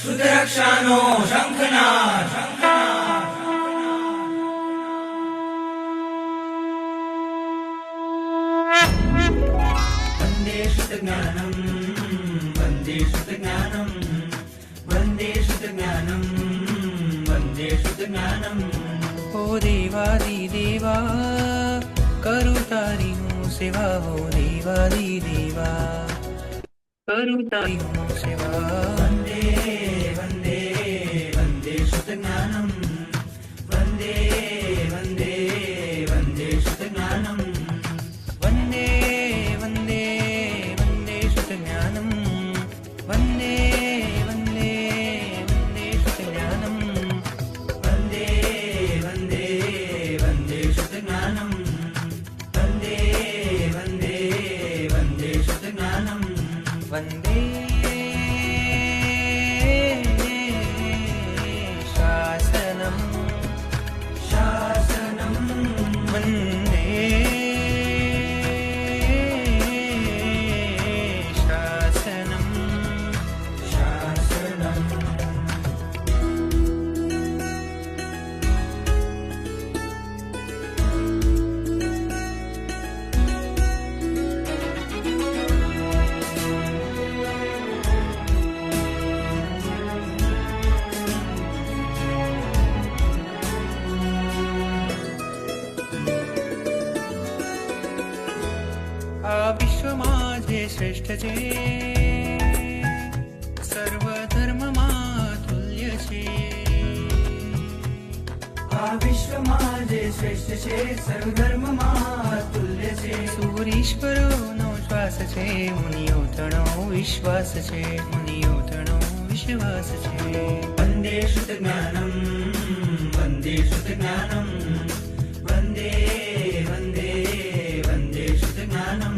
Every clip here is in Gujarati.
શુદ્ધરક્ષાનો શંખનાદ. વંદે શુદ્ધજ્ઞાનમ વંદે શુદ્ધજ્ઞાનમ વંદે શુદ્ધજ્ઞાનમ વંદે શુદ્ધજ્ઞાનમ. ઓ દેવાદિદેવા કરું તારી હું સેવા, હો દેવાદિદેવા કરું તારી હું સેવા. વંદે વંદે વંદે શુદ્ધજ્ઞાનમ વંદે વંદે વંદે શુદ્ધજ્ઞાનમ. વંદે વંદે વંદે શુદ્ધ જ્ઞાનમ વંદે વંદે વંદે શુદ્ધ જ્ઞાનમ. વંદે વંદે વંદે શુદ્ધજ્ઞાનમ વંદે વંદે વંદે શુદ્ધજ્ઞાનમ. વંદે શાસનમ શાસનમ વંદે શાસનમ. શાસનમ. આ વિશ્વમાં જે શ્રેષ્ઠ છે, સર્વ ધર્મમાં તુલ્ય છે. આ વિશ્વમાં જે શ્રેષ્ઠ છે, સર્વધર્મમાં તુલ્ય છે. સૂરીશ્વરોનો શ્વાસ છે, મુનિઓ તણો વિશ્વાસ છે, મુનિઓ તણો વિશ્વાસ છે. વંદે શુદ્ધજ્ઞાનમ વંદે શુદ્ધજ્ઞાનમ વંદે વંદે વંદે શુદ્ધજ્ઞાનમ.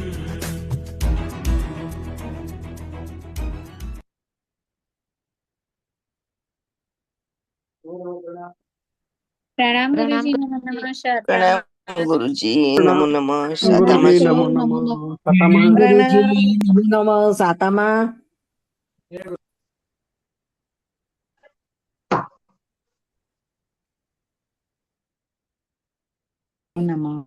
પ્રણામ ગુરુજી, નમો નમઃ શાતા. પ્રણામ ગુરુજી, નમો નમઃ ગુરુજી શાતામાં છો? નમો નમઃ સાતામાં. ગુરુજી નમો નમઃ સાતામાં. નમઃ.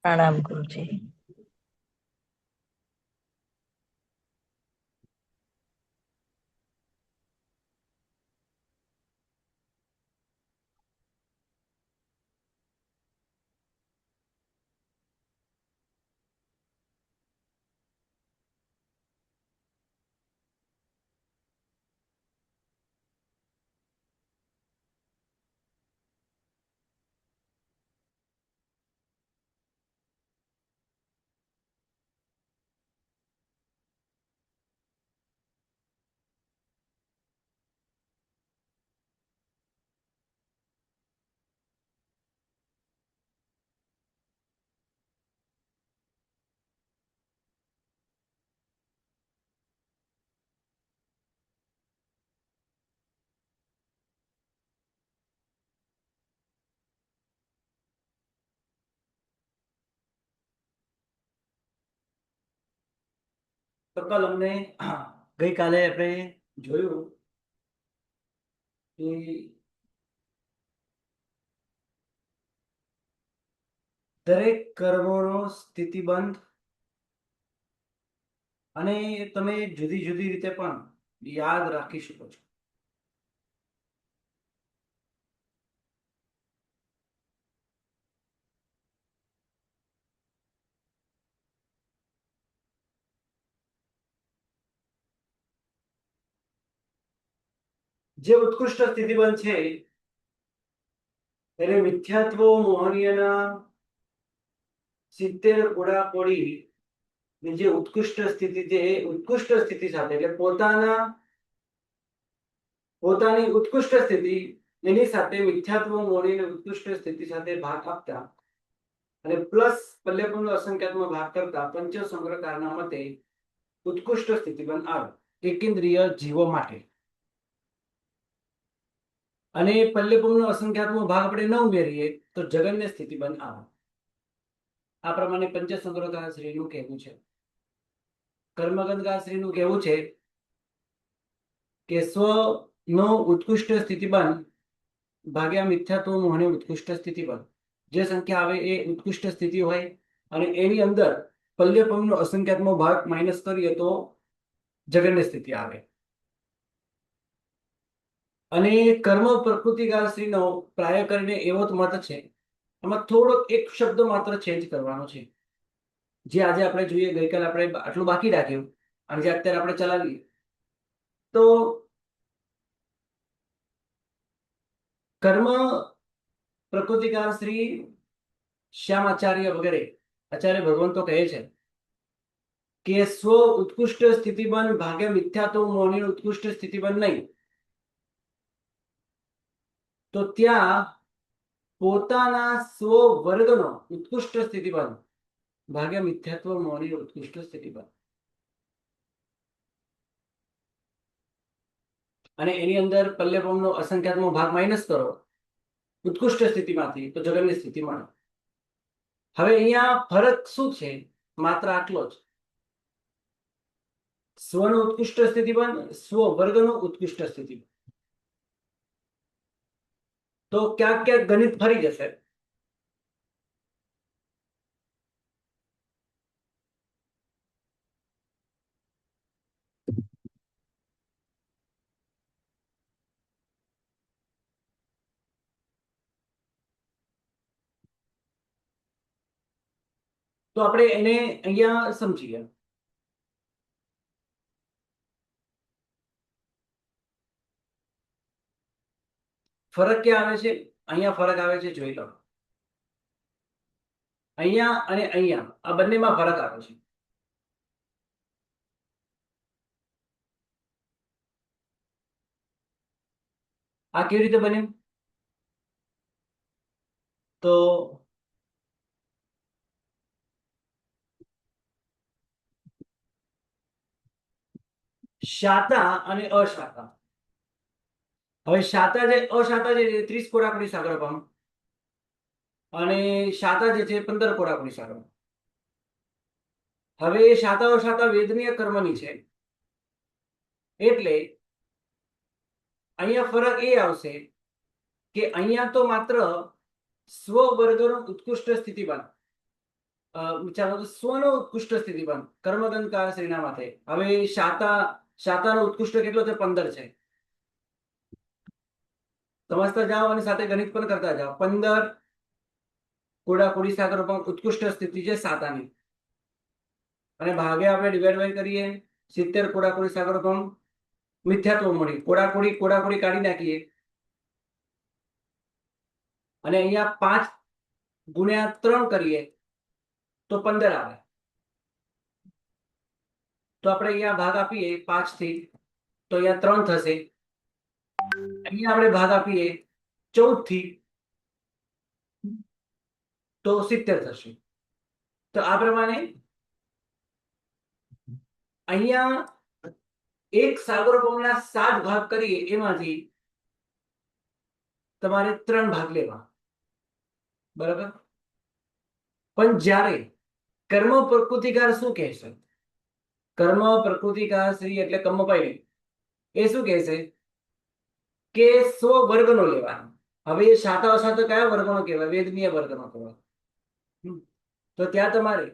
પ્રણામ ગુરુજી. તો કાલ અમને ગઈકાલે આપણે જોયું કે દરેક કર્મોનો સ્થિતિબંધ અને તમે જુદી જુદી રીતે પણ યાદ રાખી શકો છો. જે ઉત્કૃષ્ટ સ્થિતિબંધ છે એને મિથ્યાત્વ મોહનીયના 70 કોડાકોડી ની જે ઉત્કૃષ્ટ સ્થિતિ છે એ ઉત્કૃષ્ટ સ્થિતિ સાથે એટલે પોતાની ઉત્કૃષ્ટ સ્થિતિ એની સાથે મિથ્યાત્વ મોહનીય ઉત્કૃષ્ટ સ્થિતિ સાથે ભાગ આપતા અને પ્લસ પલ્યપુનો અસંખ્યાત્મક ભાગ કરતા પંચ સંગ્રહકારના મતે ઉત્કૃષ્ટ સ્થિતિબંધ આવે એકેન્દ્રિય જીવો માટે. અને પલ્યપુનો અસંખ્યાત્મક ભાગ આપણે ન ઉમેરીએ તો જગન્ય સ્થિતિબંધ આવે. આ પ્રમાણે પંચ સંગ્રહકાર શ્રીનું કહેવું છે. કર્મગંધકારશ્રીનું કહેવું છે કે સ્વનો ઉત્કૃષ્ટ સ્થિતિબંધ ભાગ્યા મિથ્યાત્વ મોહની ઉત્કૃષ્ટ સ્થિતિબંધ. જે સંખ્યા આવે એ ઉત્કૃષ્ટ સ્થિતિ હોય અને એની અંદર પલ્યપમનો અસંખ્યાત્મક ભાગ માઇનસ કરીએ તો જગન્ય સ્થિતિ આવે. અને કર્મ પ્રકૃતિકારશ્રીનો પ્રાય કરીને એવો જ મત છે, એમાં થોડો એક શબ્દ માત્ર ચેન્જ કરવાનો છે. જે આજે આપણે જોઈએ, ગઈકાલે આપણે આટલું બાકી રાખ્યું અને જે અત્યારે આપણે ચલાવીએ તો કર્મ પ્રકૃતિકાર શ્રી શ્યામ આચાર્ય વગેરે આચાર્ય ભગવાન તો કહે છે કે સ્વ ઉત્કૃષ્ટ સ્થિતિબંધ ભાગ્ય મિથ્યાત્વ મોહની ઉત્કૃષ્ટ સ્થિતિબંધ નહીં, તો ત્યાં પોતાના સ્વ વર્ગનો ઉત્કૃષ્ટ સ્થિતિબંધ ભાગ્ય મિથ્યાત્વ મોહની ઉત્કૃષ્ટ સ્થિતિબંધ. અને એની અંદર પલ્યપમનો અસંખ્યાત્મક ભાગ માઇનસ કરો ઉત્કૃષ્ટ સ્થિતિમાંથી તો જગન્ય સ્થિતિ મળે. હવે અહીંયા ફરક શું છે? માત્ર આટલો જ. સ્વનો ઉત્કૃષ્ટ સ્થિતિબંધ, સ્વ વર્ગનો ઉત્કૃષ્ટ સ્થિતિબંધ. તો ક્યાંક ક્યાંક ગણિત ફરી જશે. તો આપણે એને અહીંયા સમજીએ. ફરક ક્યાં આવે છે? અહીંયા ફરક આવે છે, જોઈ લો. અહીંયા અને અહીંયા આ બંનેમાં ફરક આવે છે. આ કેવી રીતે બન્યું? તો શાતા અને અશાતા. હવે શાતા જે અશાતા જે 30 કોડાકુડી સાગરપમ અને શાતા જે છે 15 કોડાકુડી સાગરપમ. હવે શાતા અશાતા વેદનીય કર્મની છે એટલે અહીંયા ફરક એ આવશે કે અહીંયા તો માત્ર સ્વ વર્ગનો ઉત્કૃષ્ટ સ્થિતિબંધ, ચાલો તો સ્વનો ઉત્કૃષ્ટ સ્થિતિબંધ કર્મગંધકાર શ્રીના માથે. હવે શાતાનો ઉત્કૃષ્ટ કેટલો છે? 15 છે. સમજતા જાઓ અને સાથે ગણિત પણ કરતા જાઓ. 15 કોડાકુડી સાગરપમ ઉત્કૃષ્ટ સ્થિતિ છે શાતાની, અને ભાગે આપણે ડિવાઈડ બાય કરીએ 70 કોડાકુડી સાગરપમ મિથ્યાત્વ મળી. કોડાકુડી કાઢી નાખીએ અને અહીંયા 5 ગુણ્યા 3 કરીએ તો 15 આવે. તો આપણે અહીંયા ભાગ આપીએ 5 થી તો અહીંયા 3 થશે. અહીંયા આપણે ભાગ આપીએ 14 થી તો 70 થશે. તો આ પ્રમાણે અહીંયા એક સાગરોપમના 7 ભાગ કરીએ એમાંથી તમારે 3 ભાગ લેવા, બરાબર. પણ જ્યારે કર્મ પ્રકૃતિકાર શું કહેશે? કર્મ પ્રકૃતિકાર શ્રી એટલે કર્મપાઈ એ શું કહેશે કે સ્વ વર્ગનો લેવાનો. હવે એ શાતા અશાતા કયા વર્ગનો કહેવાય? વેદનીય વર્ગનો કહેવાય. તો ત્યાં તમારે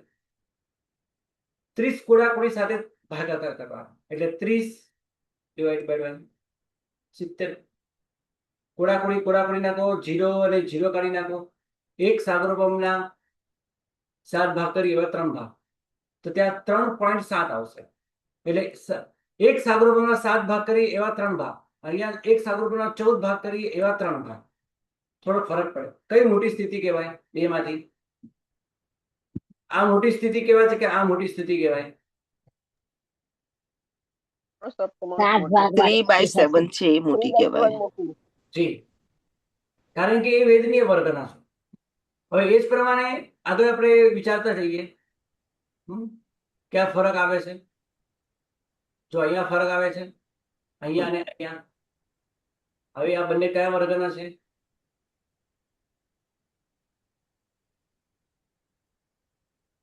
30 કોડાકુડી સાથે ભાગાકાર કરવાનો એટલે 30 ડિવાઈડ બાય 70. કોડાકુડી નાખો, 0 અને 0 કાઢી નાખો. એક સાગરોપમના 7 ભાગ કરી એવા 3 ભાગ, તો ત્યાં 3.7 આવશે. એટલે એક સાગરોપમના 7 ભાગ કરી એવા 3 ભાગ, અહીંયા એક સાગરોપમના 14 ભાગ કરી એવા 3 ભાગ. થોડો ફરક પડે. કઈ મોટી સ્થિતિ કહેવાય બેમાંથી? આ મોટી સ્થિતિ કહેવાય છે કે આ મોટી સ્થિતિ કહેવાય? 3/7 છે એ મોટી કહેવાય. જી, કારણ કે એ વેદનીય વર્ગના છે. હવે એ જ પ્રમાણે આગળ આપણે વિચારતા જઈએ ક્યાં ફરક આવે છે. જો અહીંયા ફરક આવે છે, અહીંયા અને અહીંયા. હવે આ બંને કયા વર્ગના છે?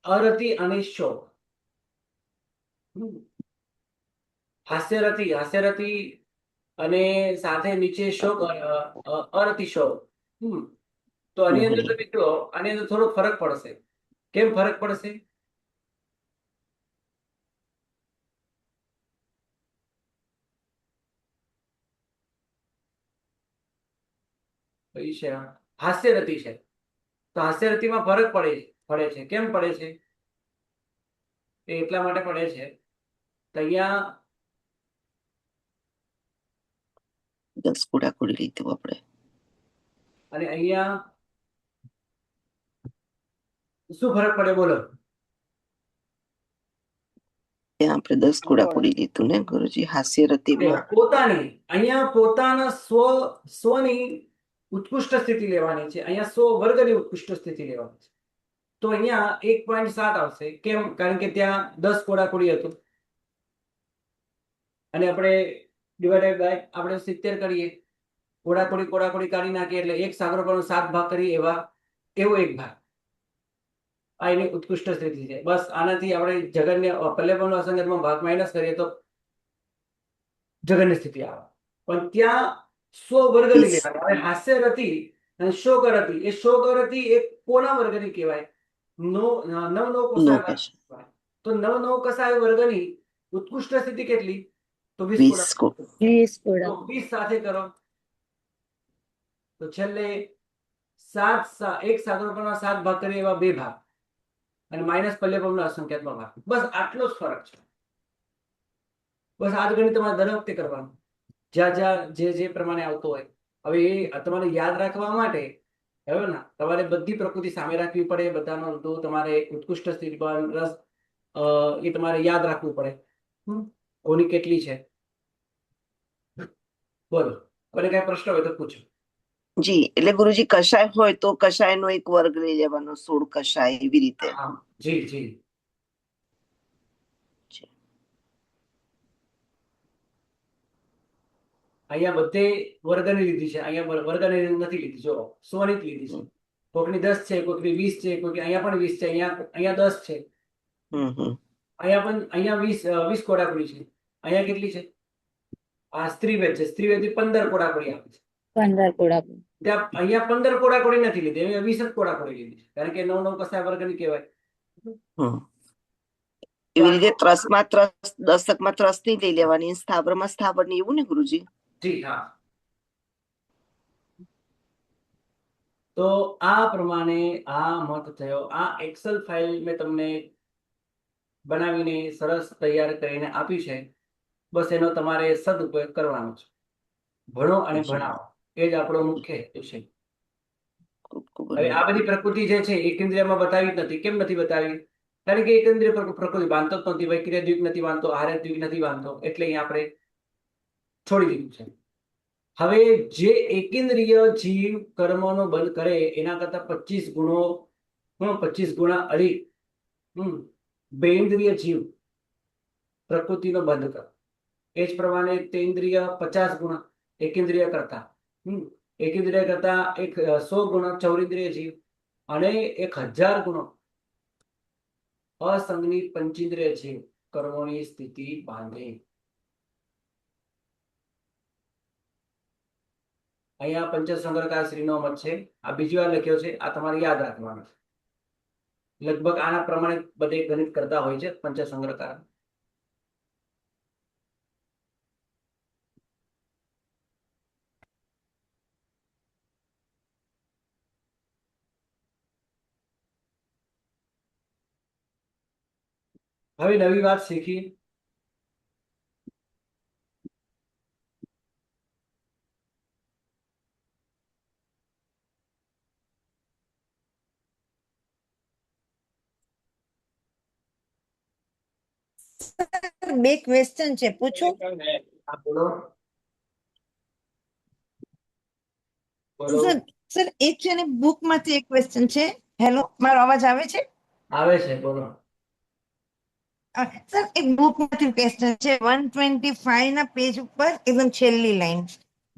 અરતિ અને શોક. હમ. હાસ્યરથી અને સાથે નીચે શોક અરતિ શોક. તો આની અંદર તો મિત્રો આની અંદર થોડો ફરક પડશે. કેમ ફરક પડશે? કઈ છે આ? હાસ્યરતિ છે. તો હાસ્યરતિમાં ફરક પડે છે. કેમ પડે છે? એ એટલા માટે પડે છે તો અહીંયા 10 કુડાકુડી લીધું આપણે. અને અહીંયા શું ફરક પડે બોલો? ત્યાં આપણે 10 કુડાકુડી લીધું ને ગુરુજી હાસ્યરતિમાં. અહીંયા પોતાના સ્વની ઉત્કૃષ્ટ સ્થિતિ લેવાની છે. અહીંયા સ્વ વર્ગની ઉત્કૃષ્ટ સ્થિતિ લેવાની છે. તો અહીંયા 1.7 આવશે. કેમ? કારણ કે ત્યાં 10 કોડાકુડી હતું અને આપણે ડિવાઇડેડ બાય આપણે 70 કરીએ. કોડાકુડી કાઢી નાખીએ એટલે એક સાગરોપાનો 7 ભાગ કરીએ એવો એક ભાગ. આ એની ઉત્કૃષ્ટ સ્થિતિ છે. બસ આનાથી આપણે જગન્ય પલ્લેપણનો અસંગતમાં ભાગ માઇનસ કરીએ તો જગન્ય સ્થિતિ આવે. પણ ત્યાં સ્વવર્ગની લેવાની. હવે હાસ્યરતિ અને શોકરતિ, એ શોકરતિ એ કોના વર્ગની કહેવાય? નવ કસાય. તો નવ કસાય વર્ગની ઉત્કૃષ્ટ સ્થિતિ કેટલી? તો 20 કોડા. 20 કોડા. તો 20 સાથે કરો તો છેલ્લે એક સાગરોપાના 7 ભાગ કરીએ એવા 2 ભાગ અને માઇનસ પલ્લેપણનો અસંખ્યાત્મક ભાગ. બસ આટલો જ ફરક છે. બસ આ જ ગણિત તમારે દર વખતે કરવાનું, જ્યાં જે પ્રમાણે આવતો હોય. હવે એ તમારે યાદ રાખવા માટે હવે ને તમારે બધી પ્રકૃતિ સામે રાખવી પડે. બધાનો તમારે ઉત્કૃષ્ટ સ્થિતિ પર રસ એ તમારે યાદ રાખવું પડે. કોની કેટલી છે બોલો. અને કઈ પ્રશ્ન હોય તો પૂછો. જી એટલે ગુરુજી કષાય હોય તો કષાયનો એક વર્ગ લઈ લેવાનો, 16 કષાય એવી રીતે. જી અહીંયા બધે વર્ગની લીધી છે. અહીંયા વર્ગની નથી લીધી. જો 100 ની લીધી છે. કોઈકની 10 છે, કોઈકની 20 છે, કોઈક અહીંયા પણ 20 છે, અહીંયા 10 છે. અહીંયા 20 કોડાકુડી છે. અહીંયા કેટલી છે? આ સ્ત્રીવેદ છે. સ્ત્રીવેદ 15 કોડાકુડી આપે છે. 15 કોડાકુડી. ત્યાં અહીંયા 15 કોડાકુડી નથી લીધી, અહીંયા 20 જ કોડાકુડી લીધી છે. કારણ કે 9 કસાય વર્ગની કહેવાય. એવી રીતે ત્રસમાં ત્રસ, દશકમાં ત્રસ ની લઈ લેવાની, સ્થાવરમાં સ્થાવર ની, એવું ને ગુરુજી? જી હા. તો આ પ્રમાણે આ મત થયો. આ એક્સેલ ફાઇલ મેં તમને બનાવીને સરસ તૈયાર કરીને આપી છે. બસ એનો તમારે સદુપયોગ કરવાનો છે. ભણો અને ભણાવો, એ જ આપણો મુખ્ય હેતુ છે. હવે આ બધી પ્રકૃતિ જે છે એકેન્દ્રિયમાં બતાવી જ નથી. કેમ નથી બતાવી? કારણ કે એકેન્દ્રિય પ્રકૃતિ બાંધતો જ નથી. વૈક્રિય દ્વીપ નથી બાંધતો, આહાર્ય દ્વીપ નથી બાંધતો, એટલે અહીંયા આપણે છોડી દીધું છે. હવે જે એકેન્દ્રિય જીવ કર્મનો બંધ કરે એના કરતા 25 ગુણા અધિક બેઇન્દ્રિય જીવ પ્રકૃતિનો બંધ કરે. એ જ પ્રમાણે તેન્દ્રિય 50 ગુણા એકેન્દ્રિય કરતા, એકેન્દ્રિય કરતા 100 ગુણા ચૌરિન્દ્રિય જીવ અને 1000 ગુણો અસંગની પંચેન્દ્રિય જીવ કર્મોની સ્થિતિ બાંધે. અહીંયા પંચસંગ્રહકાર શ્રીનો મત છે. આ બીજી વાર લખ્યો છે. આ તમારે યાદ રાખવાનું છે. લગભગ આના પ્રમાણે બધે ગણિત કરતા હોય છે પંચસંગ્રહકાર. હવે નવી વાત શીખી. બે ક્વેશ્ચન છે, પૂછું? બોલો. સર એક છે ને બુક માંથી એક ક્વેશ્ચન છે. હેલો, મારો અવાજ આવે છે? આવે છે, બોલો. સર એક બુક માંથી ક્વેશ્ચન છે 125 ના પેજ ઉપર એકદમ છેલ્લી લાઈન.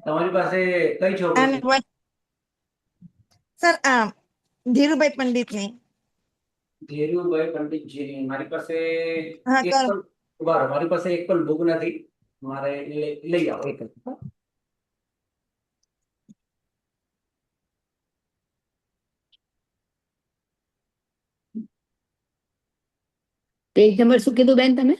તમારી પાસે કઈ છોકરી છે? સર ધીરુભાઈ પંડિત ની. ધીરુભાઈ પંડિતજી મારી પાસે હા, ઉભા રહો, મારી પાસે એક પણ બુક નથી, મારે લઈ આવો એક જ. પેજ નંબર શું કીધું બેન તમે?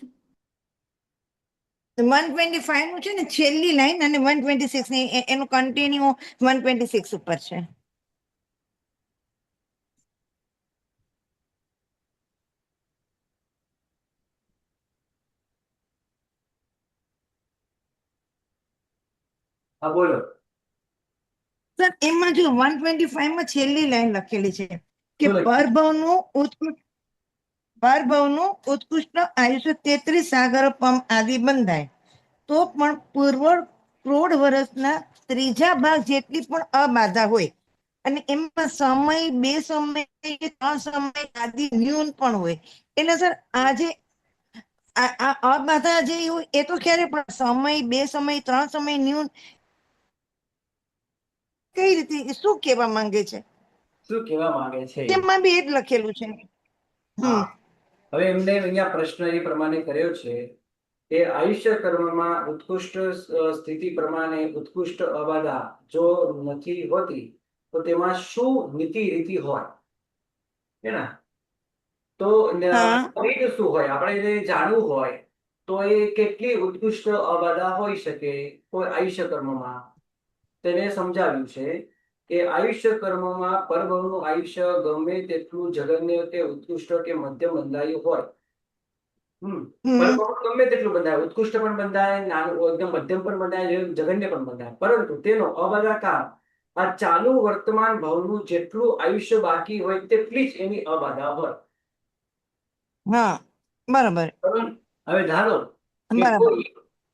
125 નું છે ને છેલ્લી લાઈન અને 126 ની એનું કન્ટિન્યુ 126 ઉપર છે. હા બોલો. સર એમાં જો 125 માં છેલ્લી લાઈન લખેલી છે કે શું લખ્યું? પરભવનું ઉત્કૃષ્ટ આયુષ્ય 33 સાગર પંપ આદિ બંધાય તો પણ પૂર્વ કરોડ વર્ષના ત્રીજા ભાગ જેટલી પણ અબાધા હોય અને એમાં સમય, 2 સમય કે 3 સમય આદિ ન્યૂન પણ હોય. એટલે સર આજે આ અબાધા જે હોય એ તો ક્યારે પણ સમય, 2 સમય, 3 સમય ન્યૂન કઈ રીતે શું કહેવા માંગે છે? શું કહેવા માંગે છે? તેમાં બી એ જ લખેલું છે. હા, હવે એમને અહીંયા પ્રશ્ન એ પ્રમાણે કર્યો છે કે આયુષ્ય કર્મમાં ઉત્કૃષ્ટ સ્થિતિ પ્રમાણે ઉત્કૃષ્ટ અબાધા જો નથી હોતી તો તેમાં શું નીતિ રીતિ હોય, હે ને? તો રીત શું હોય આપણે જે જાણવું હોય તો એ કેટલી ઉત્કૃષ્ટ અબાધા હોઈ શકે કોઈ આયુષ્ય કર્મમાં, તેને સમજાવ્યું છે કે આયુષ્ય કર્મમાં પરભવનું આયુષ્ય ગમે તેટલું જગન્ય કે ઉત્કૃષ્ટ કે મધ્યમ બંધાયું હોય, પરભવ ગમે તેટલું બંધાય, ઉત્કૃષ્ટ પણ બંધાય, નાનું એકદમ મધ્યમ પણ બંધાય, જગન્ય પણ બંધાય, પરંતુ તેનો અબાધા કાળ આ ચાલુ વર્તમાન ભવનું જેટલું આયુષ્ય બાકી હોય તેટલી જ એની અબાધા હોય. હા બરાબર. હવે ધારો કે કોઈ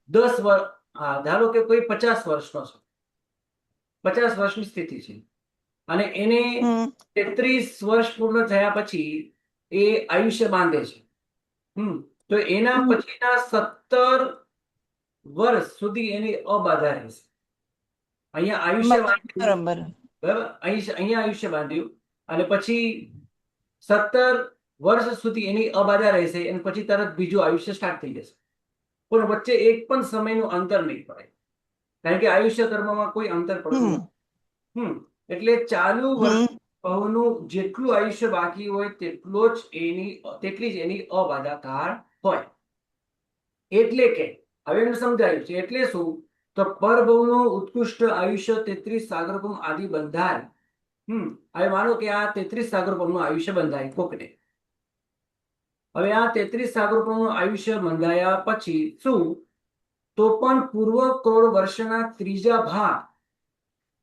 10 વર્ષ, હા ધારો કે કોઈ 50 વર્ષનો છે, 50 વર્ષની સ્થિતિ છે અને એને 33 વર્ષ પૂર્ણ થયા પછી એ આયુષ્ય બાંધે છે. તો એના પછીના 17 વર્ષ સુધી એની અબાધા રહેશે. અહીંયા આયુષ્ય બાંધ્યું, બરાબર, અહીંયા આયુષ્ય બાંધ્યું અને પછી 17 વર્ષ સુધી એની અબાધા રહેશે અને પછી તરત બીજું આયુષ્ય સ્ટાર્ટ થઈ જશે. પણ વચ્ચે એક પણ સમયનું અંતર નહીં પડે, કારણ કે આયુષ્ય કર્મમાં કોઈ અંતર પડતું નથી. એટલે ચાલુ ભવનું જેટલું આયુષ્ય બાકી હોય તેટલી જ એની અબાધા કાળ હોય. એટલે કે હવે એમને સમજાયું છે, એટલે શું તો પરભવનું ઉત્કૃષ્ટ આયુષ્ય 33 સાગરપંપ આદિ બંધાય. હવે માનો કે આ 33 સાગરપંપનું આયુષ્ય બંધાય કોકને. હવે આ 33 સાગરપંપનું આયુષ્ય બંધાયા પછી શું તો પણ પૂર્વ કરોડ વર્ષના ત્રીજા ભાગ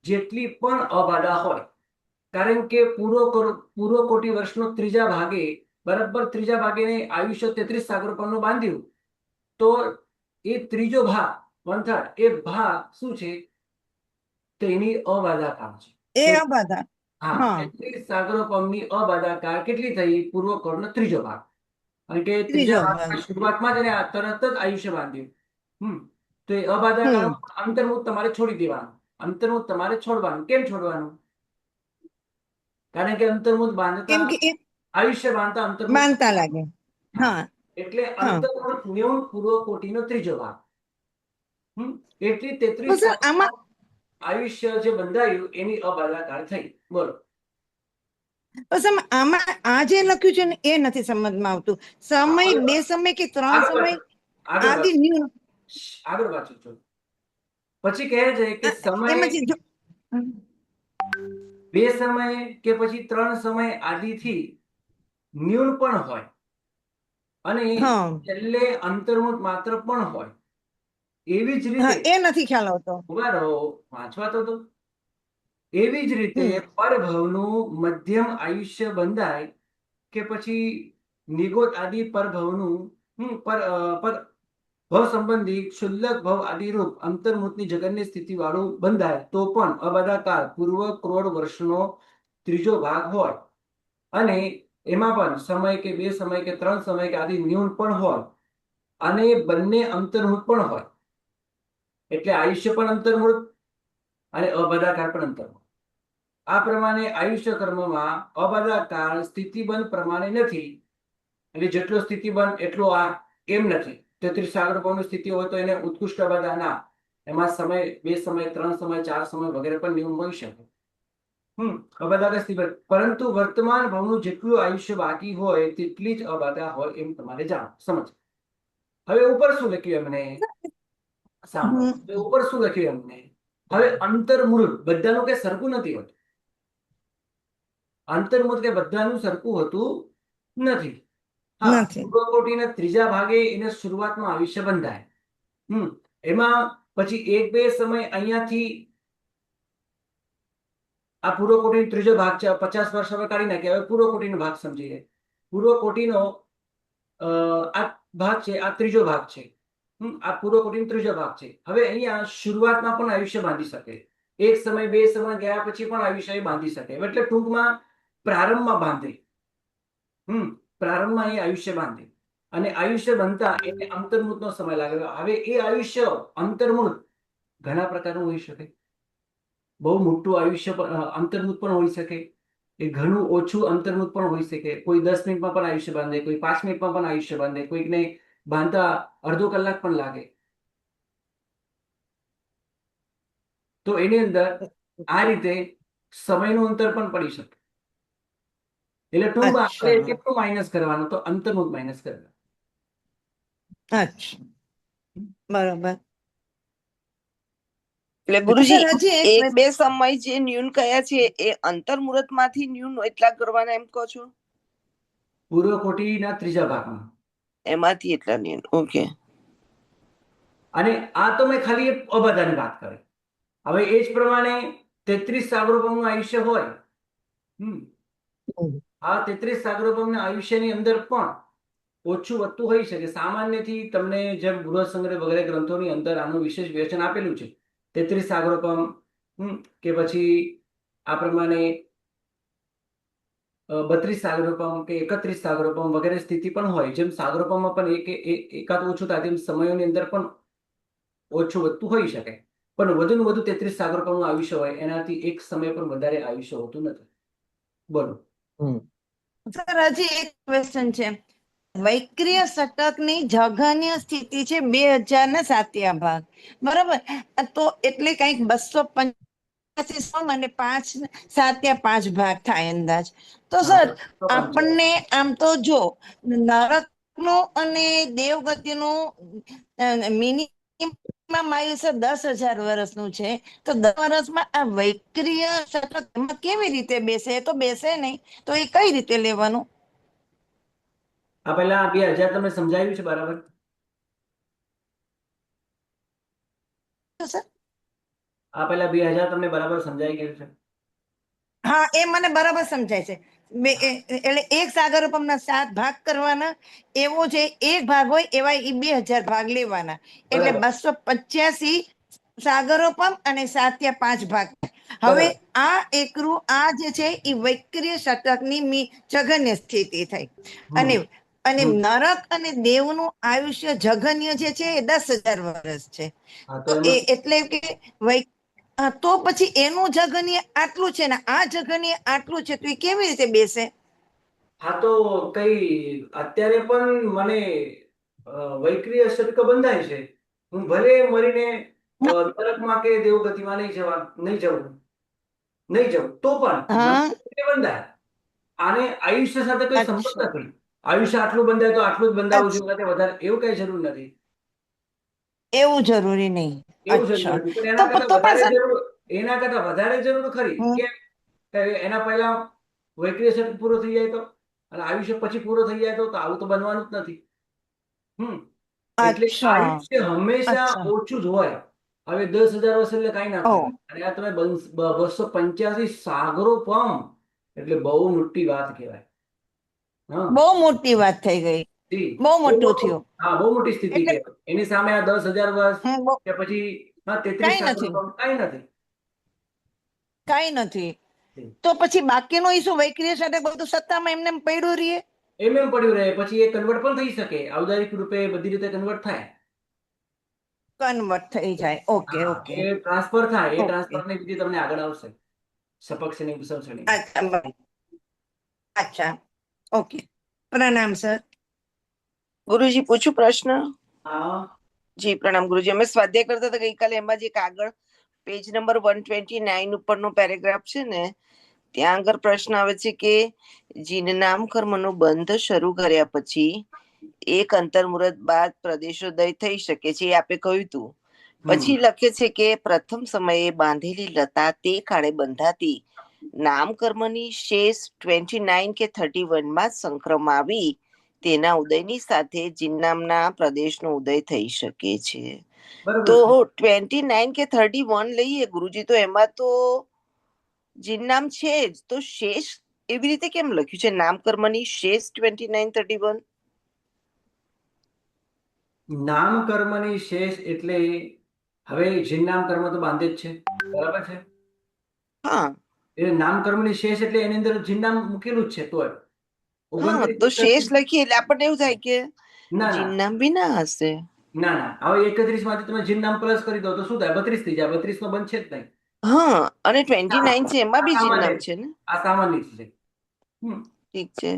જેટલી પણ અબાધા હોય, કારણ કે પૂર્વ કોટી વર્ષનો ત્રીજા ભાગે, બરાબર, ત્રીજા ભાગે આયુષ્ય 33 સાગરપંપનું બાંધ્યું તો એ ત્રીજો ભાગ 1/3 એ ભાગ શું છે તો એની અબાધા કાળ છે. એ અબાધા, હા, 33 સાગરપંપની અબાધા કાળ કેટલી થઈ? પૂર્વ કરોડનો ત્રીજો ભાગ. કારણ કે ત્રીજા ભાગની શરૂઆતમાં જ એને તરત જ આયુષ્ય બાંધ્યું. તો એ અબાધા કાળ અંતર્મુખ તમારે છોડી દેવાનું. અંતર્મુખ તમારે છોડવાનું. કેમ છોડવાનું? કારણ કે અંતર્મુખ બાંધતા આયુષ્ય બાંધતા અંતર્મુખ માનતા લાગે. હા, એટલે અંતર્મુખ ન્યૂન પૂર્વ કોટીનો ત્રીજો ભાગ. એટલી 33 આમાં આયુષ્ય જે બંધાયું એની અબાધા કાળ થઈ. બોલો. આમાં આ જે લખ્યું છે ને એ નથી સમજમાં આવતું. સમય, 2 સમય કે 3 સમય આદિ ન્યૂન. આગળ વાંચું છું. પછી કહે છે કે સમય, 2 સમય કે પછી 3 સમય આદિથી ન્યૂન પણ હોય અને છેલ્લે અંતર્મુખ માત્ર પણ હોય. એવી જ રીતે એ નથી ખ્યાલ આવતો. ઉભા રહો, વાંચવા તો. એવી જ રીતે પરભવનું મધ્યમ આયુષ્ય બંધાય કે પછી નિગોત આદિ પરભવનું ભવ સંબંધી ક્ષુલ્લક ભવ આદિ રૂપ અંતર્મુખની જગનની સ્થિતિ વાળું બંધાય તો પણ અબાધા કાળ પૂર્વ કરોડ વર્ષનો ત્રીજો ભાગ હોય અને એમાં પણ સમય કે 2 સમય કે 3 સમય કે આદિ ન્યૂન પણ હોય અને બંને અંતર્મુખ પણ હોય. એટલે આયુષ્ય પણ અંતર્મુખ અને અબાધા કાળ પણ અંતર્મુખ. આ પ્રમાણે આયુષ્ય કર્મમાં અબાધા કાળ સ્થિતિબંધ પ્રમાણે નથી. એટલે જેટલો સ્થિતિબંધ એટલો આ એમ નથી. 33 સાગર પવનની સ્થિતિ હોય તો એને ઉત્કૃષ્ટ અબાધા ના, એમાં સમય 2 સમય 3 સમય 4 સમય વગેરે પણ નિયમ હોઈ શકે. અબાધા સ્થિતિ, પરંતુ વર્તમાન ભવનું જેટલું આયુષ્ય બાકી હોય તેટલી જ અબાધા હોય એમ તમારે જાણો સમજ. હવે ઉપર શું લખ્યું એમને સાંભળો. હવે ઉપર શું લખ્યું એમને, હવે અંતર્મૂળ બધાનું કે સરખું નથી હોતું. અંતર્મૂળ કે બધાનું સરખું હોતું નથી. હા, નથી. પૂર્વકોટીના ત્રીજા ભાગે એને શરૂઆતમાં આયુષ્ય બંધાય. એમાં પછી 1-2 સમય અહીંયાથી આ પૂર્વકોટીનો ત્રીજો ભાગ છે. 50 વર્ષ હવે કાઢી નાખીએ. હવે પૂર્વકોટીનો ભાગ સમજીએ. પૂર્વકોટીનો આ ભાગ છે, આ ત્રીજો ભાગ છે. આ પૂર્વકોટીનો ત્રીજો ભાગ છે. હવે અહીંયા શરૂઆતમાં પણ આયુષ્ય બાંધી શકે, 1 સમય 2 સમય ગયા પછી પણ આયુષ્ય બાંધી શકે. એટલે ટૂંકમાં પ્રારંભમાં બાંધે. પ્રારંભમાં એ આયુષ્ય બાંધે અને આયુષ્ય બનતા એને અંતર્મુહૂર્તનો સમય લાગે. હવે એ આયુષ્ય અંતર્મુહૂર્ત ઘણા પ્રકારનું હોઈ શકે. બહુ મોટું આયુષ્ય અંતર્મુહૂર્ત પણ હોઈ શકે, એ ઘણું ઓછું અંતર્મુહૂર્ત પણ હોઈ શકે. કોઈ 10 મિનિટમાં પણ આયુષ્ય બાંધે, કોઈ 5 મિનિટમાં પણ આયુષ્ય બાંધે, કોઈકને બાંધતા અડધો કલાક પણ લાગે. તો એની અંદર આ રીતે સમયનું અંતર પણ પડી શકે. એટલે ટૂંકમાં આપણે કેટલું માઇનસ કરવાનું, તો અંતર્મુહૂર્ત માઇનસ કરવાનું. અચ્છા, બરોબર. એટલે ગુરુજી સર, હજી એક 1-2 સમય જે ન્યૂન કયા છે એ અંતર્મુહૂર્ત માંથી ન્યૂન એટલા કરવાના એમ કહો છો? પૂર્વકોટીના ત્રીજા ભાગમાં એમાંથી એટલા ન્યૂન. ઓકે. અને આ તો મેં ખાલી એક અબાધાની વાત કરી. હવે એ જ પ્રમાણે 33 સાગરોપમનું આયુષ્ય હોય. આ 33 સાગરોપમના આયુષ્યની અંદર પણ ઓછું વધતું હોઈ શકે. સામાન્યથી તમને જેમ બૃહદ સંગ્રહ વગેરે ગ્રંથોની અંદર આનું વિશેષ વિવેચન આપેલું છે. 33 સાગરોપમ કે પછી આ પ્રમાણે 32 સાગરોપમ કે 31 સાગરોપમ વગેરે સ્થિતિ પણ હોય. જેમ સાગરોપમમાં પણ એકાદ ઓછું થાય તેમ સમયોની અંદર પણ ઓછું વધતું હોઈ શકે. પણ વધુને વધુ 33 સાગરોપમનું આયુષ્ય હોય, એનાથી એક સમય પણ વધારે આયુષ્ય હોતું નથી. બોલો સર, હજી એક ક્વેશ્ચન છે. વૈક્રિય શતકની જઘન્ય સ્થિતિ છે 2007 ભાગ, બરાબર? તો એટલે કંઈક 285 અને 5/7 ભાગ થાય અંદાજ. તો સર, આપણને આમ તો જો નરકનું અને દેવગતિનું મિનિમમ આયુષ્ય 10,000 વર્ષનું છે. તો 10 વર્ષમાં આ વૈક્રિય શતક એમાં કેવી રીતે બેસે? એ તો બેસે નહીં, તો એ કઈ રીતે લેવાનું? આ પહેલા 2000 તમને સમજાવ્યું છે બરાબર? સર, આ પહેલા 2000 તમને બરાબર સમજાઈ ગયું છે? હા, એ મને બરાબર સમજાય છે. એટલે એક સાગરોપમના 7 ભાગ કરવાના, એવો જે એક ભાગ હોય એવા 2000 ભાગ લેવાના. એટલે 285 સાગરોપમ અને 7/5 ભાગ. હવે આ એકરું આ જે છે એ વૈક્રિય શતકની જઘન્ય સ્થિતિ થઈ. અને નરક અને દેવનું આયુષ્ય જઘન્ય જે છે એ 10,000 વર્ષ છે. તો એટલે કે તો પછી એનું જઘન્ય આટલું છે ને આ જઘન્ય આટલું છે, તો એ કેવી રીતે બેસે? હા, તો કઈ અત્યારે પણ મને વૈક્રિય શતક બંધાય છે. હું ભલે મરીને નરકમાં કે દેવગતિમાં નહીં જવું તો પણ બંધાય. આને આયુષ્ય સાથે કોઈ સંબંધ નથી. આયુષ્ય આટલું બંધાય તો આટલું જ બંધાવું જોઈએ, વધારે એવું કઈ જરૂર નથી. એવું જરૂરી નહીં. એવું જરૂર નથી, પણ એના કરતા વધારે જરૂર ખરી. કેમ? એના પહેલા વૈક્રિય શતક પૂરો થઈ જાય તો, અને આયુષ્ય પછી પૂરો થઈ જાય તો આવું તો બનવાનું જ નથી. એટલે આયુષ્ય હંમેશા ઓછું જ હોય. હવે 10,000 વર્ષ એટલે કઈ ના થાય. અને આ તમે 285 સાગરોપમ એટલે બહુ મોટી વાત કહેવાય. બહુ મોટી વાત થઈ ગઈ, બહુ મોટું થયું. હા, બહુ મોટી સ્થિતિ કહેવાય. એની સામે આ 10,000 વર્ષ કે પછી 33 સાગરોપમ કઈ નથી. કઈ નથી. તો પછી બાકીનું ઈ શું વૈક્રિય શતક બધું સત્તામાં એમને પડ્યું રહીએ? એમ પડ્યું રહે. પછી એ કન્વર્ટ પણ થઈ શકે, ઔદારિક રૂપે બધી રીતે કન્વર્ટ થાય. કન્વર્ટ થઈ જાય. Okay, okay. એ ટ્રાન્સફર થાય. એ ટ્રાન્સફરની વિધિ તમને આગળ આવશે. સપક્ષની વિસર્જની. અચ્છા, ઓકે. પ્રણામ સર. ગુરુજી પૂછું પ્રશ્ન? હા જી પ્રણામ ગુરુજી. અમે સ્વાધ્યાય કરતા હતા ગઈકાલે, એમાં જે આગળ પેજ નંબર 129 ઉપરનો પેરેગ્રાફ છે ને, ત્યાં આગળ પ્રશ્ન આવે છે કે જીન નામ કર્મનો બંધ શરૂ કર્યા પછી એક અંતર્મુહૂર્ત બાદ પ્રદેશોદય થઈ શકે છે, એ આપે કહ્યું હતું. પછી લખે છે કે પ્રથમ સમયે બાંધેલી લતા તે કાળે બંધાતી નામ કર્મની શેષ 29 કે 31 માં સંક્રમ આવી તેના ઉદયની સાથે જીન નામના પ્રદેશનો ઉદય થઈ શકે છે. બરોબર તો છે. 29 કે 31 લઈએ ગુરુજી, તો એમાં તો જીન નામ છે જ, તો શેષ એવી રીતે કેમ લખ્યું છે? નામ કર્મની શેષ 29 31? નામ કર્મની શેષ એટલે હવે જીન નામ કર્મ તો બાંધે જ છે, બરાબર છે. હા એટલે નામ કર્મની શેષ એટલે એની અંદર જીન નામ મૂકેલું જ છે. તો હા, 29 તો શેષ 31 લખીએ એટલે આપણને એવું થાય કે ના જીન ના નામ બી ના હશે. ના હવે 31 માંથી તમે જીન નામ પ્લસ કરી દો તો શું થાય? 32 થઈ જાય. 32 નો બંધ છે જ નહીં. હા, અને 29 છે એમાં આ બી જીન સામાન્ય નામ છે ને. આ સામાન્ય જ છે. હમ ઠીક છે.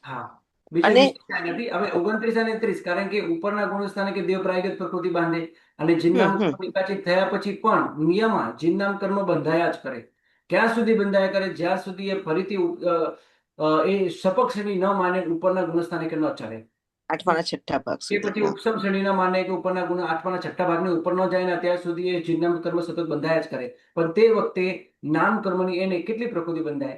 હા, બીજું અને વિશેષ કાંઈ નથી. હવે 29 અને 30 કારણ કે ઉપરના ગુણસ્થાને કે દેવ પ્રાયગત પ્રકૃતિ બાંધે અને જીનનામ હમ કર્મ વિકાસિત થયા પછી પણ નિયમમાં જીનનામ કર્મ બંધાયા જ કરે. ક્યાં સુધી બંધાયા કરે? જ્યાં સુધી એ ફરીથી એ સપક શ્રેણી ન માને, ઉપરના ગુણસ્થાને કે ન ચાલે. આઠમાના છઠ્ઠા ભાગ એ સુધી. પછી હા. ઉપસમ શ્રેણી ના માને કે ઉપરના ગુણ આઠમાના છઠ્ઠા ભાગની ઉપર ન જાય ને ત્યાં સુધી એ જીનનામ કર્મ સતત બંધાયા જ કરે. પણ તે વખતે નામ કર્મની એને કેટલી પ્રકૃતિ બંધાય?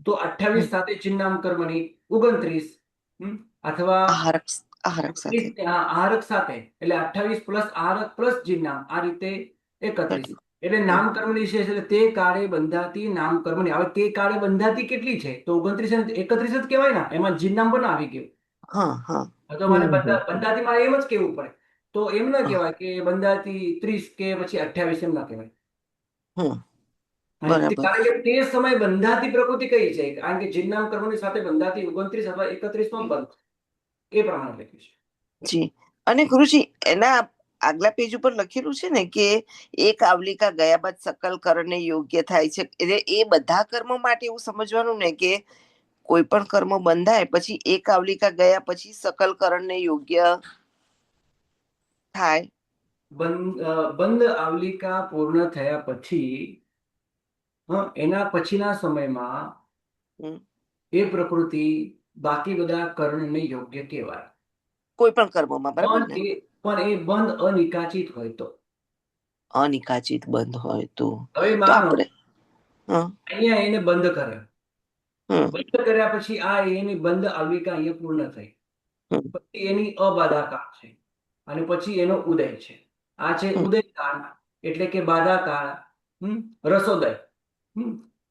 તો 28 સાથે ચિન્નામ કર્મની 29 અથવા આહારક આહારક સાથે આહારક સાથે એટલે 28 પ્લસ આહારક પ્લસ ચિન્નામ, આ રીતે 31. એટલે નામ કર્મની શેષ એટલે તે કાળે બંધાતી નામ કર્મની. હવે તે કાળે બંધાતી કેટલી છે? તો 29 અને 31 જ કહેવાય ને, એમાં જીનનામ પણ આવી ગયું. હા હા તો મારે બંધાતી મારે એમ જ કેવું પડે. તો એમ ના કહેવાય કે બંધાતી 30 કે પછી 28, એમ ના કહેવાય. હમ કારણ બરાબર. કે તે સમય બંધાતી પ્રકૃતિ કઈ છે? કારણ કે જીનનામ કર્મની સાથે બંધાતી 29 અથવા 31 નો બંધ એ પ્રમાણે લખ્યું છે. જી. અને ગુરુજી એના આગલા પેજ ઉપર લખેલું છે ને કે એક આવલિકા ગયા બાદ સકલ કર્ણને યોગ્ય થાય છે, એટલે એ બધા કર્મ માટે એવું સમજવાનું ને કે કોઈ પણ કર્મ બંધાય પછી એક આવલિકા ગયા પછી સકલ કર્ણને યોગ્ય થાય. બંધ આવલિકા પૂર્ણ થયા પછી એના પછીના સમયમાં હમ. એ પ્રકૃતિ બાકી બધા કર્ણને યોગ્ય કહેવાય. કોઈ પણ કર્મમાં, બરાબર ને? પણ એ બંધ અનિકાચિત હોય તો. અનિકાચિત બંધ હોય તો હવે તો માનો આપણે અહીંયા એને બંધ કરે, હમ બંધ કર્યા પછી આ એની બંધ આવલિકા અહીંયા પૂર્ણ થઈ, હમ પછી એની અબાધાકાળ છે અને પછી એનો ઉદય છે. આ છે હમ ઉદયકાળ, એટલે કે બાધાકાળ, રસોદય.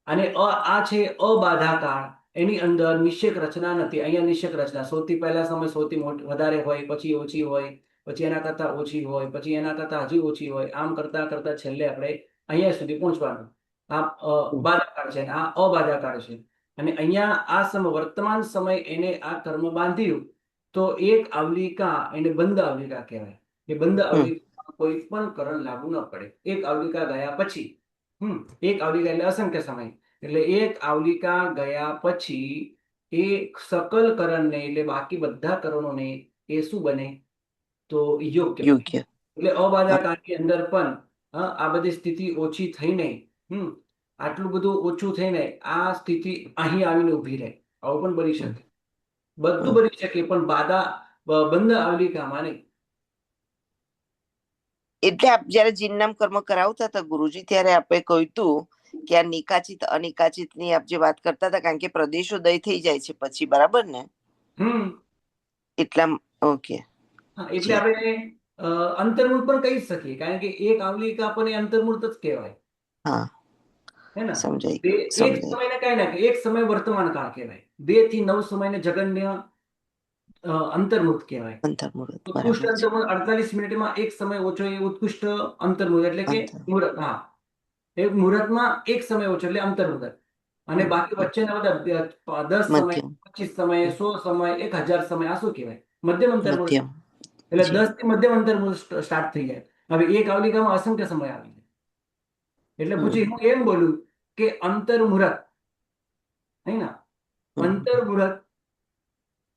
અને આ છે અબાધાકાળ. એની અંદર નિશ્ચક રચના નથી. અહીંયા નિશ્ચક રચના સૌથી પહેલા સમય સૌથી વધારે હોય, પછી ઓછી હોય, પછી એના કરતા ઓછી હોય, પછી એના કરતા હજી ઓછી હોય. આમ કરતા કરતા છેલ્લે આપણે અહીંયા સુધી પહોંચવાનું. આ બાધાકાળ છે, આ અબાધાકાળ છે. અને અહીંયા આ વર્તમાન સમય એને આ કર્મ બાંધ્યું તો એક આવલિકા એને બંધ આવલિકા કહેવાય. એ બંધ આવલિકા કોઈ પણ કરણ લાગુ ન પડે. એક આવલિકા ગયા પછી એક આવલિકા એટલે અસંખ્ય સમય, એટલે એક આવલિકા ગયા પછી એ સકલ કરણને એટલે બાકી બધા કરણોને એ શું બને? તો યોગ્ય. એટલે અબાધાકાળની અંદર પણ આ બધી સ્થિતિ ઓછી થઈને આટલું બધું ઓછું થઈને આ સ્થિતિ અહીં આવીને ઉભી રહે. આવું પણ બની શકે, બધું બની શકે, પણ બંધ આવલિકામાં નહીં. એટલે આપ જયારે જીનનામ કર્મ કરાવતા હતા ગુરુજી, ત્યારે આપણે કહ્યું હતું કે આ નિકાચિત અનિકાચિત ની આપ જે વાત કરતા હતા, કારણ કે પ્રદેશોદય થઈ જાય છે પછી, બરાબર ને? એટલા ઓકે. એટલે આપણે અંતર્મૂળ પણ કહી શકીએ, કારણ કે એક આવલિકા પણ એ અંતર્મૂળ જ કહેવાય. હા, હે ને? સમજાઈ એક સમયને કઈ ના એક સમય વર્તમાન કાળ કહેવાય. 2 થી 9 સમયને જગન્ય અંતર્મુહૂર્ત કહેવાય. અંતર્મુહૂર્ત, ઉત્કૃષ્ટ બરાબર છે. અંતર્મુહૂર્ત 48 મિનિટમાં એક સમય ઓછો એ ઉત્કૃષ્ટ અંતર્મુહૂર્ત એટલે કે મુહૂર્ત. હા, એક મુહૂર્તમાં એક સમય ઓછો એટલે અંતર્મુહૂર્ત. અને બાકી વચ્ચેના બધા 10 સમય, 25 સમય, 100 સમય, 1000 સમય, આ શું કહેવાય? મધ્યમ અંતર્મુહૂર્ત. એટલે 10 થી મધ્યમ અંતર્મુહૂર્ત સ્ટાર્ટ થઈ જાય. હવે એક આવલિકામાં અસંખ્ય સમય આવી જાય. એટલે પછી હું એમ બોલું કે અંતર્મુહૂર્ત, અંતર્મુહૂર્ત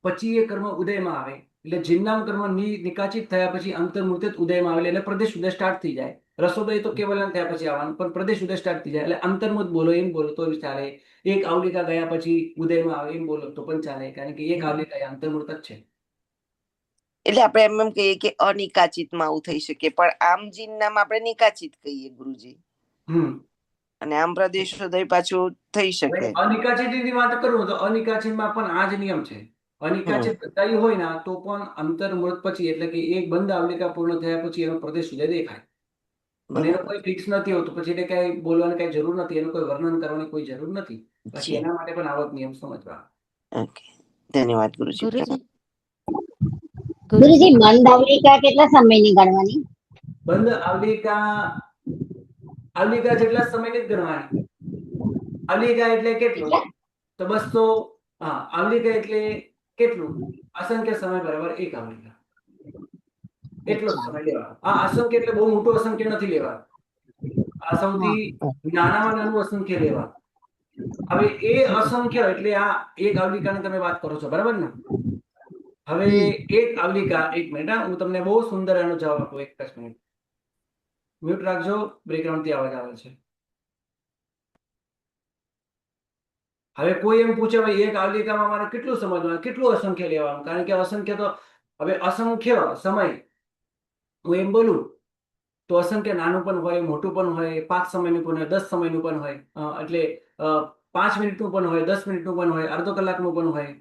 પછી એ કર્મ ઉદયમાં આવે. એટલે જીનનામ કર્મ નિકાચિત થયા પછી અંતર્મુહૂર્તે જ ઉદયમાં આવે એટલે પ્રદેશ ઉદય સ્ટાર્ટ થઈ જાય. રસોદય તો કેવલન થયા પછી આવવાનું, પણ પ્રદેશ ઉદય સ્ટાર્ટ થઈ જાય એટલે અંતર્મુહૂર્ત બોલો એમ બોલો તો બી ચાલે. એક આવલિકા ગયા પછી ઉદયમાં આવે એમ બોલો તો પણ ચાલે, કારણ કે એક આવલિકા એ અંતર્મુહૂર્ત જ છે. એટલે આપણે એમ કહીએ કે અનિકાચિતમાં આવું થઈ શકે, પણ આમ જીન નામ આપણે નિકાચિત કહીએ ગુરુજી, અને આમ પ્રદેશોદય પાછું થઈ શકે. અનિકાચિત ની વાત કરું તો અનિકાચિતમાં પણ આ જ નિયમ છે. અનિકાચિત બતાવી હોય ને તો પણ અંતર્મુહૂર્ત પછી એટલે કે એક બંધ આવલિકા પૂર્ણ થયા પછી એનો પ્રદેશ ઉદય દેખાય. પણ એનો કોઈ ફિક્સ નથી હોતું, પછી એને કઈ બોલવાની કઈ જરૂર નથી, એનું કોઈ વર્ણન કરવાની કોઈ જરૂર નથી. પછી એના માટે પણ આવો નિયમ સમજવા. ઓકે, ધન્યવાદ ગુરુજી. ગુરુજી મંદ આવલિકા કેટલા સમયની ગણવાની? બંધ આવલિકા જેટલા સમયની જ ગણવાની. આવલિકા એટલે કેટલું? તો 200. હા, આવલિકા એટલે કેટલું? અસંખ્ય સમય બરાબર એક આવલિકા. એટલો જ સમય લેવાનો. આ અસંખ્ય એટલે બહુ મોટું અસંખ્ય નથી લેવાનું. આ સૌથી નાનામાં નાનું અસંખ્ય લેવાનું. હવે એ અસંખ્ય એટલે આ એક આવલિકાની તમે વાત કરો છો, બરાબર ને? હવે એક આવલિકા, એક મિનિટ, હું તમને બહુ સુંદર એનો જવાબ આપું. એક જ મિનિટ મ્યુટ રાખજો, બેકગ્રાઉન્ડ થી અવાજ આવે છે. હવે કોઈ એમ પૂછે ભાઈ એક આવલિકામાં મારે કેટલું સમજવાનું, કેટલું અસંખ્ય લેવાનું? કારણ કે અસંખ્ય તો હવે અસંખ્ય સમય હું એમ બોલું તો અસંખ્ય નાનું પણ હોય, મોટું પણ હોય, 5 સમયનું પણ હોય, 10 સમયનું પણ હોય, એટલે 5 મિનિટનું પણ હોય, 10 મિનિટનું પણ હોય, અડધો કલાકનું પણ હોય.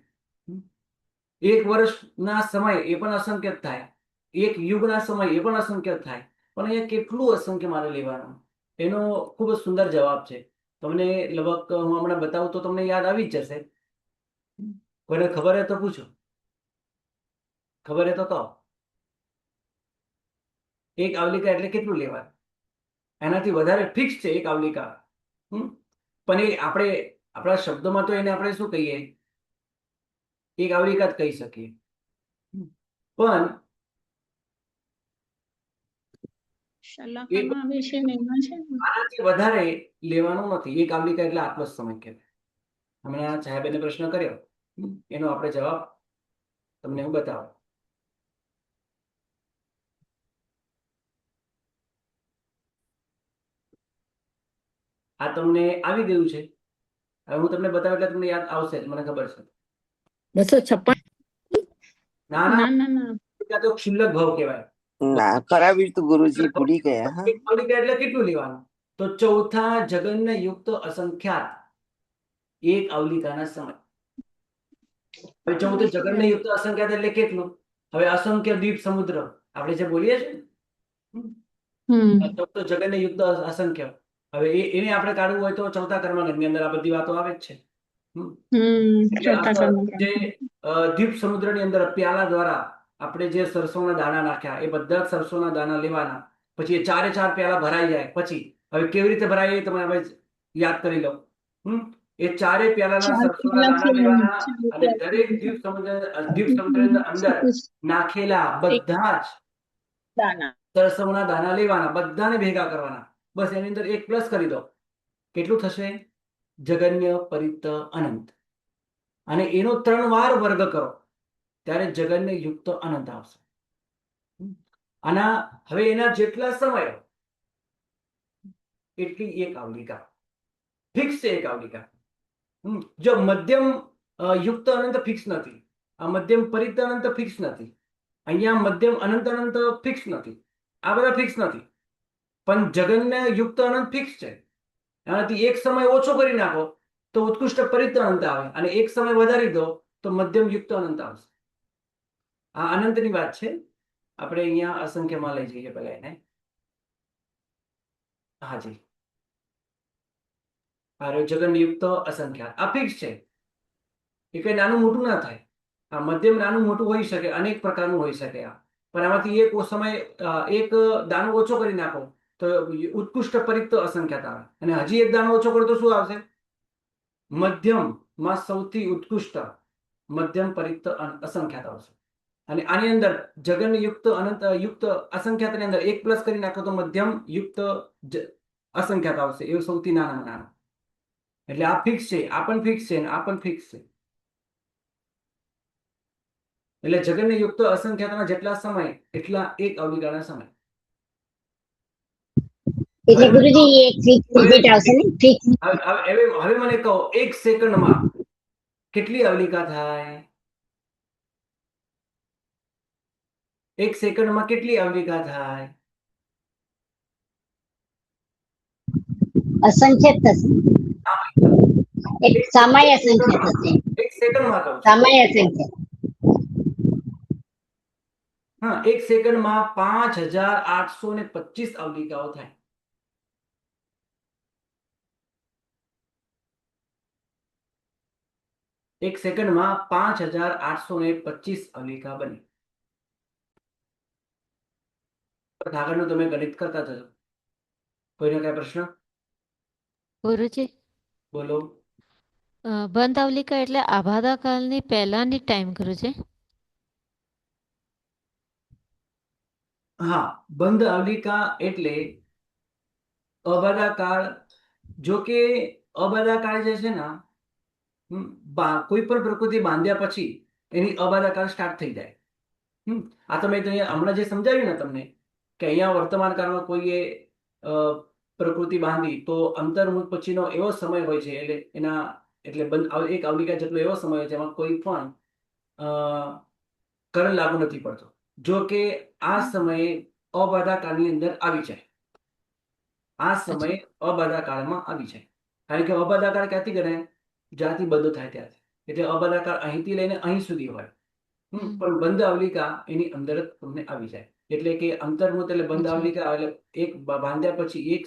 1 વર્ષના સમય એ પણ અસંખ્ય થાય, 1 યુગના સમય એ પણ અસંખ્ય થાય. પણ અહીંયા કેટલું અસંખ્ય મારે લેવાનું, એનો ખૂબ જ સુંદર જવાબ છે. તમને લગભગ હું હમણાં બતાવું તો તમને યાદ આવી જ જશે. કોઈને ખબર હે તો પૂછો, ખબર હે તો કહો. એક આવલિકા એટલે કેટલું લેવાનું? એનાથી વધારે ફિક્સ છે એક આવલિકા. પણ એ આપણે આપણા શબ્દોમાં તો એને આપણે શું કહીએ? એક આવલિકા જ કહી શકીએ. પણ આનાથી વધારે લેવાનું નથી. એક આવલિકા એટલે આટલો જ સમય કહેવાય. હમણાં સાહેબે પ્રશ્ન કર્યો, એનો આપણે જવાબ તમને હું બતાવું. આ તમને આવી ગયું છે. હવે હું તમને બતાવું એટલે તમને યાદ આવશે, મને ખબર છે. 256. ના ના, તો ક્ષુલ્લક ભાવ કહેવાય. ના, કરાવ્યું તું ગુરુજી, ભૂલી ગયા. હા, એક આવલિકા એટલે કેટલું લેવાનું? તો ચોથા જગન્ન યુક્ત અસંખ્યાત એક આવલિકાના સમય. હવે ચૌદ જગન્ન યુક્ત અસંખ્યાત એટલે કેટલું? હવે અસંખ્ય દ્વીપ સમુદ્ર આપણે જે બોલીએ છીએ, 14 જગન્ન યુક્ત અસંખ્ય. હવે એને આપણે કાઢવું હોય તો ચોથા કર્મની અંદર આ બધી વાતો આવે જ છે. જે દ્વીપ સમુદ્રની અંદર પ્યાલા દ્વારા આપણે જે સરસોના દાણા નાખ્યા, એ બધા જ સરસોના દાણા લેવાના. પછી એ 4 પ્યાલા ભરાઈ જાય પછી હવે કેવી રીતે ભરાય એ તમે હવે યાદ કરી લો. એ 4 પ્યાલાના સરસોના દાણા લેવાના અને દરેક દ્વીપ સમુદ્રની અંદર નાખેલા બધા જ સરસવના દાણા લેવાના, બધાને ભેગા કરવાના. બસ એની અંદર એક પ્લસ કરી દો. કેટલું થશે? જગન્ય પરિત અનંત. અને એનો 3 વાર વર્ગ કરો ત્યારે જગન્ય યુક્ત અનંત આવશે. આના હવે એના જેટલા સમય એટલી એક આવલિકા. ફિક્સ છે એક આવલિકા. જો મધ્યમ યુક્ત અનંત ફિક્સ નથી, આ મધ્યમ પરિત અનંત ફિક્સ નથી, અહીંયા મધ્યમ અનંત ફિક્સ નથી, આ બધા ફિક્સ નથી. પણ જગન્ન યુક્ત અનંત ફિક્સ છે. આનાથી એક સમય ઓછો કરી નાખો તો ઉત્કૃષ્ટ પરિત અનંત આવે, અને એક સમય વધારી દો તો મધ્યમ યુક્ત અનંત આવશે. આ અનંતની વાત છે. આપણે અહીંયા અસંખ્યમાં લઈ જઈએ પેલા એને. હાજી, જગન યુક્ત અસંખ્યા આ ફિક્સ છે. એ કઈ નાનું મોટું ના થાય. આ મધ્યમ નાનું મોટું હોઈ શકે, અનેક પ્રકારનું હોઈ શકે. પણ આમાંથી એક સમય એક દાણો ઓછો કરી નાખો તો ઉત્કૃષ્ટ પરિત અસંખ્યાત આવે, અને હજી એક દાણો ઓછો કરો તો શું આવશે? મધ્યમમાં સૌથી ઉત્કૃષ્ટ મધ્યમ પરિત અસંખ્યાત આવશે. અને આની અંદર જગન યુક્ત અનંત યુક્ત અસંખ્યાતની અંદર એક પ્લસ કરી નાખો તો મધ્યમ યુક્ત અસંખ્યાત આવશે. એ સૌથી નાનામાં નાનું. એટલે આ ફિક્સ છે, આ પણ ફિક્સ છે, આ પણ ફિક્સ છે. એટલે જગન્ય યુક્ત અસંખ્યાતના જેટલા સમય એટલા એક અવલિકાના સમય. એટલે ગુરુજી એક ફિક્સ ડિજિટ આવશે ને ફિક્સ હવે મને કહો, એક સેકન્ડમાં કેટલી અવલિકા થાય? એક સેકન્ડમાં કેટલી અવલિકા થાય? અસંખ્ય થશે. એક સમય અસંખ્ય થશે. એક સેકન્ડમાં કહું છું. સમય અસંખ્ય. હા, એક સેકન્ડમાં 5825 અવલિકાઓ થાય. એક સેકન્ડમાં 5825 અવલિકા બને. આગળનું તમે ગણિત કરતા જજો. કોઈને કઈ પ્રશ્ન? ગુરુજી, બોલો. બંધ અવલિકા એટલે આભાદા કાળની પહેલાની ટાઈમ ગુરુજી. હા, બંધ અવલિકા એટલે અબાધાકાળ. જો કે અબાધાકાળ જે છે ને, કોઈ પણ પ્રકૃતિ બાંધ્યા પછી એની અબાધાકાળ સ્ટાર્ટ થઈ જાય. આ તમે હમણાં જે સમજાવ્યું ને તમને, કે અહીંયા વર્તમાન કાળમાં કોઈએ પ્રકૃતિ બાંધી તો અંતર્મુખ પછીનો એવો સમય હોય છે, એટલે એના એટલે એક અવલિકા જેટલો એવો સમય હોય છે જેમાં કોઈ પણ કરંટ લાગુ નથી પડતો. જો કે આ સમયે અબાધા કાળની અંદર આવી જાય. આ સમયે અબાધા કાળમાં આવી જાય. કારણ કે અબાધા કાળ ક્યાંથી ગણાય? જ્યાંથી બંધ થાય ત્યાંથી. એટલે અબાધા કાળ અહીંથી લઈને અહીં સુધી હોય. પણ બંધ અવલિકા એની અંદર જ તમને આવી જાય. એટલે કે અંતર્મુખ એટલે બંધ અવલિકા, એટલે એક બાંધ્યા પછી એક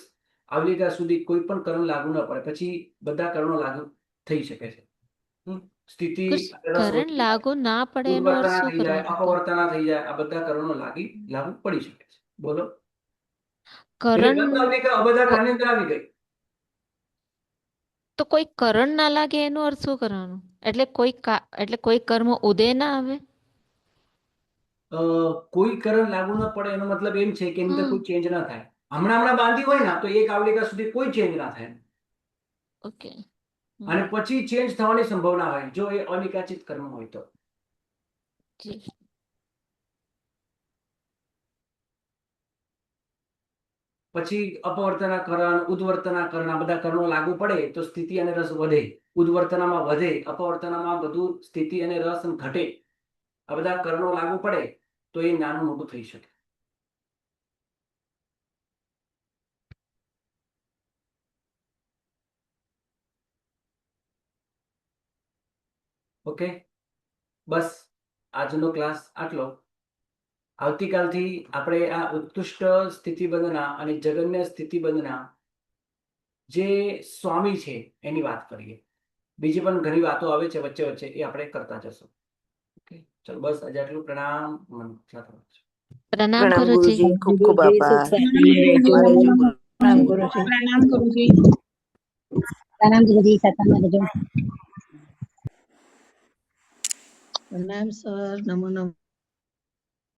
અવલિકા સુધી કોઈ પણ કરણ લાગુ ન પડે, પછી બધા કરણો લાગુ થઈ શકે છે. સ્થિતિ કરંટ લાગુ ના પડે એનો અર્થ શું થઈ જાય, કરવાનો? અપવર્તના થઈ જાય, આ બધા કરણો લાગુ પડી શકે છે. બોલો. કરંટ બંધ અવલિકા અબધા કાળની અંદર આવી ગઈ. તો કોઈ કરંટ ના લાગે એનો અર્થ શું કરવાનો? એટલે કોઈ કર્મ ઉદય ના આવે? કોઈ કરણ લાગુ ન પડે એનો મતલબ એમ છે કે એની અંદર કોઈ ચેન્જ ના થાય. હમણાં બાંધી હોય ને તો એક આવલિકા સુધી કોઈ ચેન્જ ના થાય. ઓકે. અને પછી ચેન્જ થવાની સંભાવના હોય જો એ અનિકાચિત કર્મ હોય તો. પછી અપવર્તનાકરણ, ઉદ્વર્તનાકરણ, આ બધા કર્ણો લાગુ પડે તો સ્થિતિ અને રસ વધે. ઉદ્વર્તનામાં વધે, અપવર્તનામાં બધું સ્થિતિ અને રસ ઘટે. આ બધા કર્ણો લાગુ પડે તો એ નાનું મોટું થઈ શકે. ઓકે, બસ આજનો ક્લાસ આટલો. આવતીકાલથી આપણે આ ઉત્કૃષ્ટ સ્થિતિબંધના અને જગન્ય સ્થિતિબંધના જે સ્વામી છે એની વાત કરીએ. બીજી પણ ઘણી વાતો આવે છે વચ્ચે વચ્ચે, એ આપણે કરતા જશું. ઓકે, ચલો બસ આજે આટલું. પ્રણામ. પ્રણામ ગુરુજી. ખૂબ ખૂબ આભાર. પ્રણામ ગુરુજી. પ્રણામ ગુરુજી. સતમ રહેજો. પ્રણામ સર. નમો નમઃ.